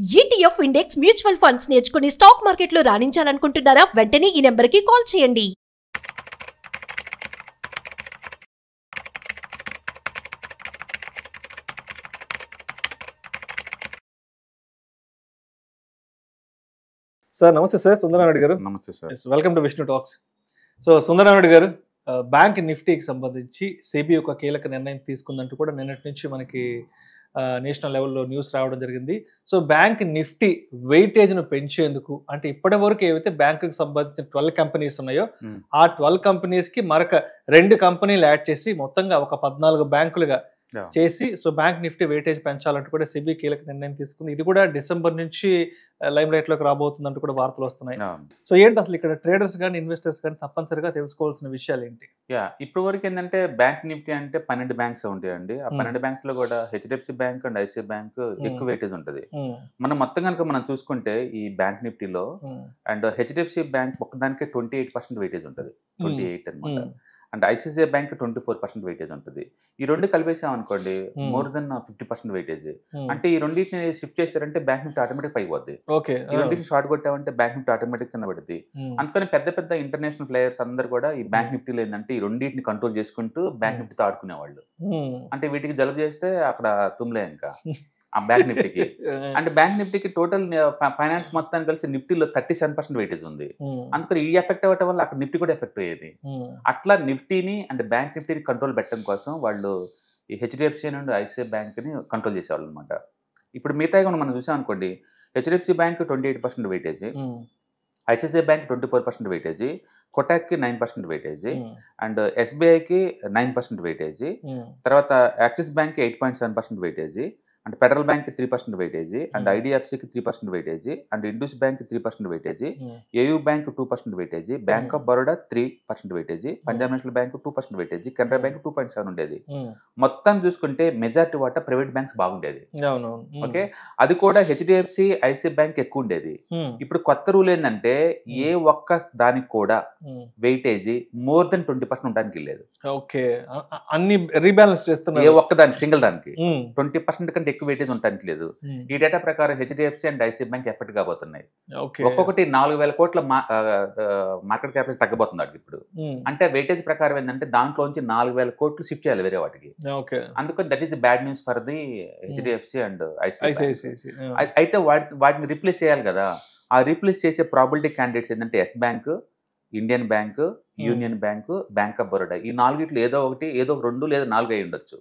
ETF index mutual funds నేర్చుకుని stock మార్కెట్లో రాణించాలనుకుంటున్నారా? వెంటనే ఈ నెంబర్కి కాల్ చేయండి. సార్ నమస్తే సార్, సుందరనాయుడు గారు. నమస్తే sir. Welcome to Vishnu talks. So Sundaranaidu గారు, బ్యాంక్ నిఫ్టీకి సంబంధించి సెబీ ఒక కీలక నిర్ణయం తీసుకుందంటూ కూడా నిన్నటి నుంచి మనకి నేషనల్ లెవెల్లో న్యూస్ రావడం జరిగింది. సో బ్యాంక్ నిఫ్టీ వెయిటేజ్ను పెంచేందుకు, అంటే ఇప్పటి వరకు ఏవైతే బ్యాంకుకి సంబంధించిన 12 కంపెనీస్ ఉన్నాయో ఆ 12 కంపెనీస్కి మరొక 2 కంపెనీలు యాడ్ చేసి మొత్తంగా ఒక 14 బ్యాంకులుగా చేసి సో బ్యాంక్ నిఫ్టీ వెయిటేజ్ పెంచాలంటూ కూడా సెబీ కీలక నిర్ణయం తీసుకుంది. ఇది కూడా డిసెంబర్ నుంచి లైమ్ లైట్ లోకి రాబోతుందంటూ కూడా వార్తలు వస్తున్నాయి. సో ఏంటి అసలు ఇక్కడ ట్రేడర్స్ కానీ ఇన్వెస్టర్స్ కానీ తప్పనిసరిగా తెలుసుకోవాల్సిన విషయాలు ఏంటి? ఇప్పటి వరకు ఏంటంటే బ్యాంక్ నిఫ్టీ అంటే 12 బ్యాంక్స్ ఉంటాయండి. ఆ 12 బ్యాంక్స్ లో కూడా HDFC bank and ICI bank ఎక్కువ వెయిటేజ్ ఉంటుంది. మనం మొత్తం కనుక మనం చూసుకుంటే ఈ బ్యాంక్ నిఫ్టీలో అండ్ హెచ్డిఎఫ్సి బ్యాంక్ ఒక్కదానికి 28% వెయిటేజ్ ఉంటుంది, 28 అనమాట. అండ్ ఐసిఐసిఐ బ్యాంక్ 24% వెయిటేజ్ ఉంటుంది. ఈ రెండు కలిపేసామనుకోండి మోర్ దెన్ 50% వెయిటేజ్. అంటే ఈ రెండింటిని షిఫ్ట్ చేశారంటే బ్యాంక్ నిఫ్టీ ఆటోమేటిక్ పైకి పోద్ది. ఈ రెండింటిని షార్ట్ కొట్టామంటే బ్యాంక్ నిఫ్టీ ఆటోమేటిక్ కింద పడుతుంది. అందుకని పెద్ద పెద్ద ఇంటర్నేషనల్ ప్లేయర్స్ అందరు కూడా ఈ బ్యాంక్ నిఫ్టీలో ఏంటంటే ఈ రెండింటిని కంట్రోల్ చేసుకుంటూ బ్యాంక్ నిఫ్టీతో ఆడుకునేవాళ్ళు. అంటే వీటికి జలుబు చేస్తే అక్కడ తుమ్లే ఇంకా ఆ బ్యాంక్ నిఫ్టీకి. అంటే బ్యాంక్ నిఫ్టీకి టోటల్ ఫైనాన్స్ మొత్తాన్ని కలిసి నిఫ్టీలో 37% వెయిటేజ్ ఉంది. అందుకని ఈ ఎఫెక్ట్ అవ్వటం వల్ల అక్కడ నిఫ్టీ కూడా ఎఫెక్ట్ అయ్యేది. అట్లా నిఫ్టీని అంటే బ్యాంక్ నిఫ్టీని కంట్రోల్ పెట్టడం కోసం వాళ్ళు ఈ హెచ్డిఎఫ్సి అండ్ ఐసిఐ బ్యాంక్ని కంట్రోల్ చేసేవాళ్ళు అనమాట. ఇప్పుడు మిగతా మనం చూసాం అనుకోండి, HDFC bank 28% weightage, ICICI bank 24% weightage, కొటాక్కి 9% వెయిటేజ్, అండ్ ఎస్బీఐకి 9% వెయిటేజ్, తర్వాత యాక్సిస్ బ్యాంక్కి 8.7% weightage, and federal bank 3% weightage, and ఐడిఎఫ్సికి 3% weightage, and Indus bank 3% weightage, AU bank 2% weightage, bank of Baroda 3% weightage, Punjab national bank 2% weightage, Canara bank 2.7 ఉండేది. మొత్తం చూసుకుంటే మెజారిటీ వాటా private banks బాగుండేది. ఓకే, అది కూడా హెచ్డిఎఫ్సి ఐసిఐ బ్యాంక్ ఎక్కువ ఉండేది. ఇప్పుడు కొత్త రూల్ ఏంటంటే ఏ ఒక్క దానికి కూడా వెయిటేజ్ మోర్ దెన్ 20% ఉండడానికి లేదు. ఓకే, అన్ని రీబ్యాలెన్స్ చేస్తున్నారు. ఏ ఒక్క దానికి సింగిల్ దానికి 20% కంటే ఎక్కువ వెయిటేజ్ ఉండడానికి లేదు. ఈ డేటా ప్రకారం HDFC and ICI bank effect కాబోతున్నాయి. ఒక్కొక్కటి 4,000 కోట్ల మార్కెట్ క్యాపిటల్ తగ్గబోతుంది వాటికి ఇప్పుడు. అంటే వెయిటేజ్ ప్రకారం ఏంటంటే దాంట్లోంచి 4,000 కోట్లు షిఫ్ట్ చేయాలి వేరే వాటికి. అందుకని that is the bad news for the HDFC and ICI. అయితే వాటిని రీప్లేస్ చేయాలి కదా. ఆ రీప్లేస్ చేసే ప్రాబిలిటీ క్యాండిడేట్స్ ఏంటంటే Yes Bank, Indian Bank, Union Bank, Bank of Baroda. ఈ నాలుగిట్లో ఏదో ఒకటి, ఏదో 2 లేదా 4 అయి ఉండొచ్చు.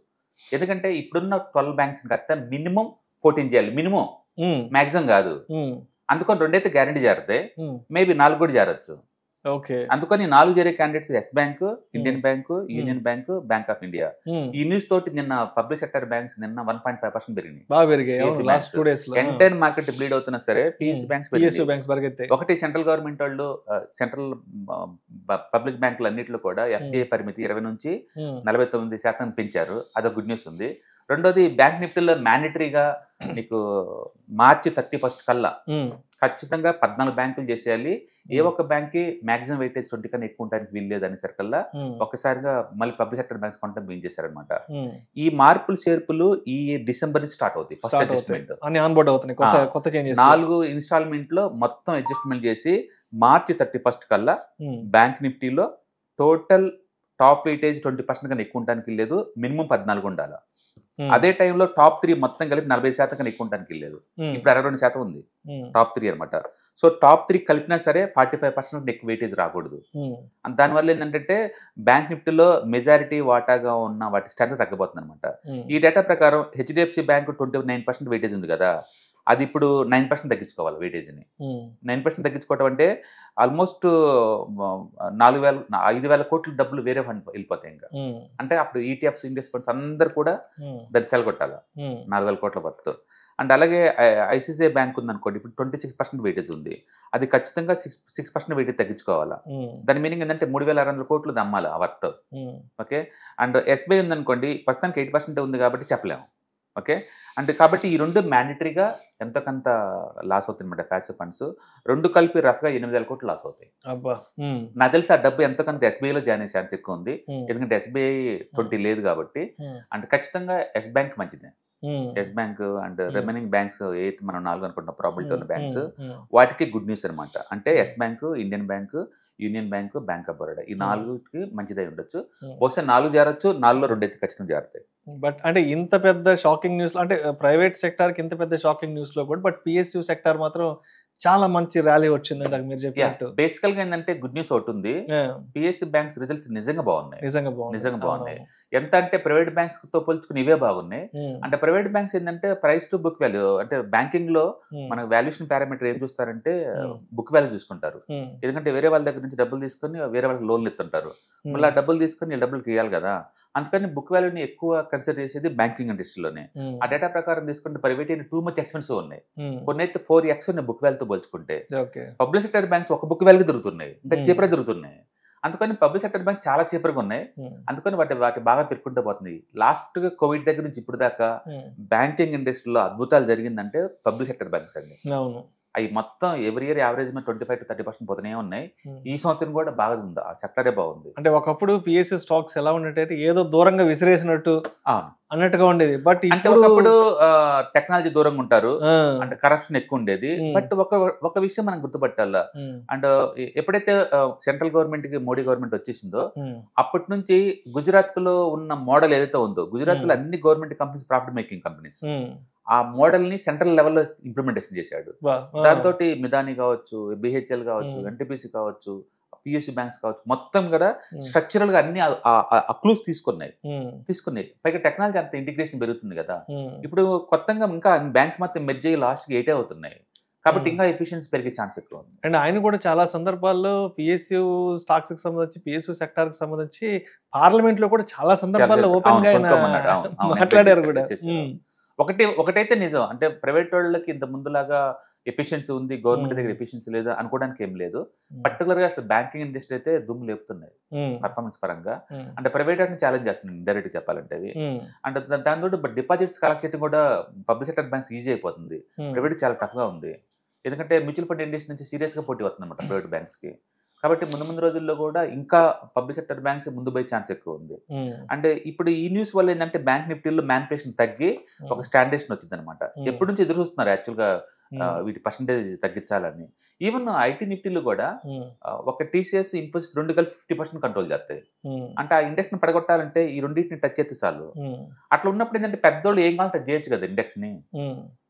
ఎందుకంటే ఇప్పుడున్న 12 బ్యాంక్స్ కడితే మినిమం 14 చేయాలి, మినిమం, మాక్సిమం కాదు. అందుకని 2 అయితే గ్యారంటీ చేరితే మేబీ 4 కూడా చేరొచ్చు. అందుకని 4 చేరే candidates Yes Bank, Indian Bank, Union Bank, Bank of India. ఈ న్యూస్ తోటి నిన్న పబ్లిక్ సెక్టర్ బ్యాంక్స్ నిన్న 1.5% పెరిగినాయి. ఎంటైర్ మార్కెట్ బ్లీడ్ అవుతున్నా సరే పిఎస్యూ బ్యాంక్స్ ఒకటి సెంట్రల్ గవర్నమెంట్ వాళ్ళు సెంట్రల్ పబ్లిక్ బ్యాంకులు అన్నింటిలో కూడా ఎఫ్డిఐ పరిమితి 20 నుంచి 49% పెంచారు. అదొక గుడ్ న్యూస్ ఉంది. రెండోది బ్యాంక్ నిఫ్టీలో మ్యాండేటరీగా నీకు మార్చి 31 కల్లా ఖచ్చితంగా 14 బ్యాంకులు చేసేయాలి. ఏ ఒక్క బ్యాంక్ కి మాక్సిమం వెయిటేజ్ 20 కన్నా ఎక్కువ ఉండడానికి వీల్లేదు అనేసరికల్లా ఒక్కసారిగా మళ్ళీ పబ్లిక్ సెక్టర్ బ్యాంక్స్ కొంటాం ఏం చేశారనమాట. ఈ మార్పులు చేర్పులు ఈ డిసెంబర్ నుంచి స్టార్ట్ అవుతాయి. ఫస్ట్ అడ్జస్ట్మెంట్ 4 ఇన్స్టాల్మెంట్ లో మొత్తం అడ్జస్ట్మెంట్ చేసి మార్చి 31 కల్లా బ్యాంక్ నిఫ్టీలో టోటల్ టాప్ వెయిటేజ్ 20% కన్నా ఎక్కువ ఉండడానికి లేదు, మినిమం 14 ఉండాలి. అదే టైంలో టాప్ 3 మొత్తం కలిపి 40% కన్నా ఎక్కువ ఉండడానికి లేదు. ఇప్పుడు 62% ఉంది టాప్ 3 అనమాట. సో టాప్ 3 కలిపినా సరే 45% ఎక్కువ వెయిటేజ్ రాకూడదు. దానివల్ల ఏంటంటే బ్యాంక్ నిఫ్టీలో మెజారిటీ వాటాగా ఉన్న వాటి స్ట్రెంత్ తగ్గబోతుంది అనమాట. ఈ డేటా ప్రకారం హెచ్డిఎఫ్సి బ్యాంక్ 29% వెయిటేజ్ ఉంది కదా, అది ఇప్పుడు 9% తగ్గించుకోవాలి వెయిటేజ్ని. 9% తగ్గించుకోవటం అంటే ఆల్మోస్ట్ 5,000 కోట్ల డబ్బులు వేరే ఫండ్ వెళ్ళిపోతాయి ఇంకా. అంటే అప్పుడు ఈటీఎఫ్స్, ఇండెక్స్ ఫండ్స్ అందరు కూడా దాన్ని సెల్ కొట్టాలి 4,000 కోట్ల వర్త్. అండ్ అలాగే ఐసిఐసిఐ బ్యాంక్ ఉంది అనుకోండి, ఇప్పుడు 26% వెయిటేజ్ ఉంది. అది ఖచ్చితంగా 6% వెయిటేజ్ తగ్గించుకోవాలా. దాని మీనింగ్ ఏంటంటే 3,600 కోట్లు అమ్మాలి ఆ వర్త్. ఓకే, అండ్ ఎస్బీఐ ఉందనుకోండి, ప్రస్తుతానికి 8% ఉంది కాబట్టి చెప్పలేము. ఓకే, అంటే కాబట్టి ఈ రెండు మ్యాండేటరీగా ఎంతకంత లాస్ అవుతుంది అనమాట. ప్యాసివ్ ఫండ్స్ 2 కలిపి రఫ్గా 8,000 కోట్లు లాస్ అవుతాయి. నాకు తెలిసి ఆ డబ్బు ఎంతకంత ఎస్బీఐలో జాయిన్ అయ్యే ఛాన్స్ ఎక్కువ ఉంది. ఎందుకంటే ఎస్బీఐ 20 లేదు కాబట్టి. అంటే ఖచ్చితంగా ఎస్ బ్యాంక్ మంచిదే. Yes Bank and remaining banks ఏదైతే మనం 4 అనుకుంటున్న ప్రాబిలిటీ ఉన్న బ్యాంక్స్ వాటికి గుడ్ న్యూస్ అనమాట. అంటే Yes Bank, Indian Bank, Union Bank, Bank of Baroda ఈ 4కి మంచిదై ఉండొచ్చు. బహుశా 4 చేరొచ్చు, 4లో 2 అయితే ఖచ్చితంగా చేరుతాయి. బట్ అంటే ఇంత పెద్ద షాకింగ్ న్యూస్ అంటే ప్రైవేట్ సెక్టార్కి ఇంత పెద్ద షాకింగ్ న్యూస్ లో కూడా బట్ పిఎస్యు సెక్టార్ మాత్రం చాలా మంచి ర్యాలీ వచ్చింది ఇందాక మీరు చెప్పినట్టు. బేసికల్ గా ఏంటంటే గుడ్ న్యూస్ ఒకటి ఉంది. పిఎస్యు బ్యాంక్స్ రిజల్ట్స్ నిజంగా బాగున్నాయి. నిజంగా బాగున్నాయి. ఎంత అంటే ప్రైవేట్ బ్యాంక్స్ తో పోల్చుకుని ఇవే బాగున్నాయి. అంటే ప్రైవేట్ బ్యాంక్స్ ఏంటంటే ప్రైస్ టు బుక్ వాల్యూ, అంటే బ్యాంకింగ్ లో మనకు వాల్యుయేషన్ పారామీటర్ ఏం చూస్తారంటే బుక్ వాల్యూ చూసుకుంటారు. ఎందుకంటే వేరే వాళ్ళ దగ్గర నుంచి డబ్బులు తీసుకొని వేరే వాళ్ళకి లోన్లు ఇస్తుంటారు. మళ్ళీ డబ్బులు తీసుకొని డబ్బులు ఇవ్వాలి కదా, అందుకని బుక్ వాల్యూని ఎక్కువ కన్సిడర్ చేసేది బ్యాంకింగ్ ఇండస్ట్రీలోనే. ఆ డేటా ప్రకారం తీసుకుంటే ప్రైవేట్ టూ మచ్ ఎక్స్పెన్సివ్ ఉన్నాయి. కొన్ని అయితే 4x ఉన్నాయి బుక్ వాల్యూతో పోల్చుకుంటే. పబ్లిక్ సెక్టర్ బ్యాంక్స్ ఒక బుక్ వాల్యూకి దొరుకుతున్నాయి, అంటే చీపర్ దొరుకుతున్నాయి. అందుకని పబ్లిక్ సెక్టర్ బ్యాంక్ చాలా చీపర్గా ఉన్నాయి. అందుకని వాటి బాగా పెరుగుకుంటూ పోతుంది. లాస్ట్ కోవిడ్ దగ్గర నుంచి ఇప్పుడు దాకా బ్యాంకింగ్ ఇండస్ట్రీలో అద్భుతాలు జరిగిందంటే పబ్లిక్ సెక్టర్ బ్యాంక్స్ అండి. అవి మొత్తం ఎవ్రీ ఇయర్ యావరేజ్ 25 to 30% పోతూనే ఉన్నాయి. ఈ సంవత్సరం కూడా బాగా ఉంది, ఆ సెక్టరే బాగుంది. అంటే ఒకప్పుడు పిఎస్యు స్టాక్స్ ఎలా ఉండేది, ఏదో దూరంగా విసిరేసినట్టు అన్నట్టుగా ఉండేది. బట్ అంటే ఒకప్పుడు టెక్నాలజీ దూరంగా ఉంటారు, అంటే కరప్షన్ ఎక్కువ ఉండేది. బట్ ఒక విషయం మనం గుర్తుపట్టాల, అండ్ ఎప్పుడైతే సెంట్రల్ గవర్నమెంట్ కి మోడీ గవర్నమెంట్ వచ్చేసిందో అప్పటి నుంచి గుజరాత్ లో ఉన్న మోడల్ ఏదైతే ఉందో, గుజరాత్ లో అన్ని government companies profit making companies, ఆ మోడల్ ని సెంట్రల్ లెవెల్లో ఇంప్లిమెంటేషన్ చేశాడు. దాంతో మిదాని కావచ్చు, బిహెచ్ఎల్ కావచ్చు, ఎన్టీపీసీ కావచ్చు, పిఎస్యు బ్యాంక్స్ కావచ్చు, మొత్తం కూడా స్ట్రక్చరల్ గా అన్ని క్లూస్ తీసుకున్నాయి. పైగా టెక్నాలజీ అంత ఇంటిగ్రేషన్ పెరుగుతుంది కదా. ఇప్పుడు కొత్తగా ఇంకా బ్యాంక్స్ మొత్తం మెర్జ్ అయ్యి లాస్ట్ కి 8 అవుతున్నాయి. కాబట్టి ఇంకా ఎఫిషియన్సీ పెరిగే ఛాన్స్ ఎక్కువ ఉంది. అండ్ ఆయన కూడా చాలా సందర్భాల్లో పిఎస్యు స్టాక్స్ కి సంబంధించి, పిఎస్యు సెక్టార్ కి సంబంధించి పార్లమెంట్ లో కూడా చాలా సందర్భాల్లో ఓపెన్ గా మాట్లాడారు కూడా. ఒకటైతే నిజం, అంటే ప్రైవేట్ వాళ్ళకి ఇంత ముందులాగా ఎఫిషియన్సీ ఉంది, గవర్నమెంట్ దగ్గర ఎఫిషియన్సీ లేదు అనుకోవడానికి ఏం లేదు. పర్టికులర్ గా అసలు బ్యాంకింగ్ ఇండస్ట్రీ అయితే దుమ్ము లేపుతున్నాయి పర్ఫార్మెన్స్ పరంగా. అంటే ప్రైవేట్ వాటిని ఛాలెంజ్ చేస్తున్నాయి డైరెక్ట్ చెప్పాలంటే అవి. అంటే దానితో డిపాజిట్స్ కలెక్ట్ చేయడం కూడా పబ్లిక్ సెక్టర్ బ్యాంక్స్ ఈజీ అయిపోతుంది. ప్రైవేట్ చాలా టఫ్ గా ఉంది, ఎందుకంటే మ్యూచువల్ ఫండ్ ఇండస్ట్రీ నుంచి సీరియస్ గా పోటీ వస్తుంది అనమాట ప్రైవేట్ బ్యాంక్స్ కి. కాబట్టి ముందు రోజుల్లో కూడా ఇంకా పబ్లిక్ సెక్టర్ బ్యాంక్స్ ముందు పోయే ఛాన్స్ ఎక్కువ ఉంది. అంటే ఇప్పుడు ఈ న్యూస్ వల్ల ఏంటంటే బ్యాంక్ నిఫ్టీలో మ్యానిపులేషన్ తగ్గి ఒక స్టాండర్డేషన్ వచ్చింది అనమాట. ఎప్పటి నుంచి ఎదురు చూస్తున్నారు యాక్చువల్ గా వీటి పర్సంటేజ్ తగ్గించాలని. ఈవెన్ ఐటీ నిఫ్టీలు కూడా ఒక టీసీఎస్, ఇన్ఫోసిస్ 2 కలిపి 50% కంట్రోల్ చేస్తాయి. అంటే ఆ ఇండెక్స్ ని పడగొట్టాలంటే ఈ రెండింటిని టచ్ చేస్తే చాలు. అట్లా ఉన్నప్పుడు ఏంటంటే పెద్దోళ్ళు ఏం కావాలి టచ్ చేయొచ్చు కదా ఇండెక్స్ ని.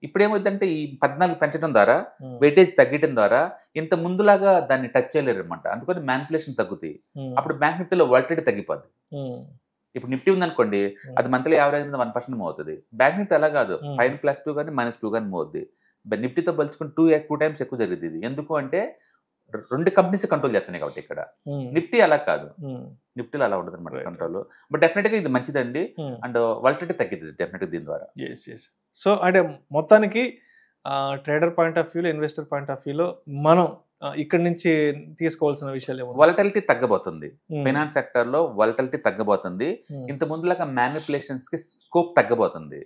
ఇప్పుడు ఏమవుతుందంటే ఈ 14 పెంచడం ద్వారా, వెయిటేజ్ తగ్గడం ద్వారా ఇంత ముందులాగా దాన్ని టచ్ చేయలేరు అనమాట. అందుకని మ్యానిపులేషన్ తగ్గుతాయి. అప్పుడు బ్యాంక్ నిఫ్టీలో వాలిటిలిటీ తగ్గిపోద్ది. ఇప్పుడు నిఫ్టీ ఉందనుకోండి, అది మంత్లీ యావరేజ్ 1% మూవ్ అవుతుంది. బ్యాంక్ నిఫ్టీ అలా కాదు, పైన +2 కానీ -2 కానీ మూవ్ అవుద్ది. నిఫ్టీతో పోల్చుకుని 2 టైమ్స్ ఎక్కువ జరుగుతుంది. ఎందుకు అంటే 2 కంపెనీస్ కంట్రోల్ చేస్తున్నాయి కాబట్టి. ఇక్కడ నిఫ్టీ అలా కాదు, నిఫ్టీలో అలా ఉండదు అనమాట కంట్రోల్. బట్ డెఫినెట్ గా ఇది మంచిదండి, అండ్ వాలిటిలిటీ తగ్గింది డెఫినెట్ గా దీని ద్వారా. సో అంటే మొత్తానికి ట్రేడర్ పాయింట్ ఆఫ్ వ్యూలో, ఇన్వెస్టర్ పాయింట్ ఆఫ్ వ్యూలో మనం ఇక్కడ నుంచి తీసుకోవాల్సిన విషయాలు ఏమో, వాలటిలిటీ తగ్గబోతుంది. ఫైనాన్స్ సెక్టర్ లో వాలటిలిటీ తగ్గబోతుంది. ఇంత ముందులాగా మ్యానిపులేషన్స్ కి స్కోప్ తగ్గబోతుంది.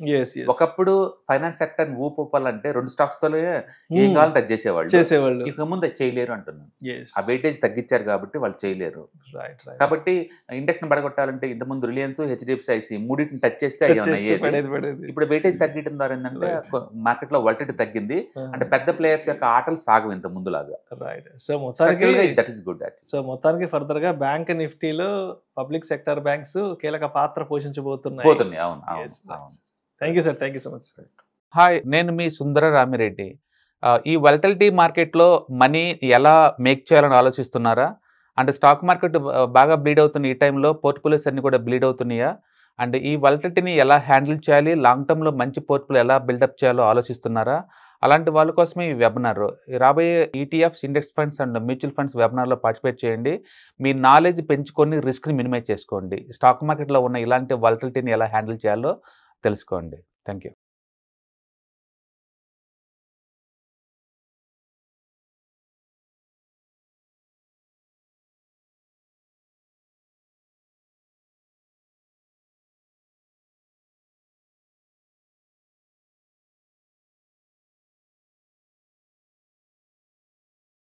ఒకప్పుడు ఫైనాన్స్ సెక్టర్ ఊపాలంటే 2 స్టాక్స్ తోనే ఏం కావాలని టచ్ చేసేవాళ్ళు. ఇక ముందు చేయలేరు అంటున్నాను. ఆ వెయిటేజ్ తగ్గించారు కాబట్టి వాళ్ళు చేయలేరు. కాబట్టి ఇండెక్స్ ని పడగొట్టాలంటే ఇంత ముందు రిలయన్స్, హెచ్డిఎఫ్సి, ఐసి మూడింటిని టచ్ చేస్తే ఇప్పుడు వెయిటేజ్ తగ్గడం ద్వారా ఏంటంటే మార్కెట్ లో వాలటిలిటీ తగ్గింది. అంటే పెద్ద ప్లేయర్స్ యొక్క ఆటలు సాగవు ఇంత ముందులాగా. సో మొత్తానికి ఫర్దర్ గా బ్యాంక్ నిఫ్టీలో పబ్లిక్ సెక్టర్ బ్యాంక్స్ కీలక పాత్ర పోషించబోతున్నాయి. Thank you sir, thank you so much. Hi, నేను మీ సుందర రామిరెడ్డి. ఈ వాలటిలిటీ మార్కెట్లో మనీ ఎలా మేక్ చేయాలని ఆలోచిస్తున్నారా? అంటే స్టాక్ మార్కెట్ బాగా బ్లీడ్ అవుతున్న ఈ టైంలో పోర్ట్ఫోలియోస్ అన్ని కూడా బ్లీడ్ అవుతున్నాయా? అండ్ ఈ వాలటిలిటీని ఎలా హ్యాండిల్ చేయాలి, లాంగ్ టర్మ్లో మంచి పోర్ట్ఫోలియో ఎలా బిల్డప్ చేయాలో ఆలోచిస్తున్నారా? అలాంటి వాళ్ళ కోసమే ఈ వెబినార్. రాబోయే ETFs, index funds and mutual funds వెబినార్లో పార్టిసిపేట్ చేయండి. మీ నాలెడ్జ్ పెంచుకొని రిస్క్ని మినిమైజ్ చేసుకోండి. స్టాక్ మార్కెట్లో ఉన్న ఇలాంటి వాలటిలిటీని ఎలా హ్యాండిల్ చేయాలో తెలుసుకోండి. Thank you.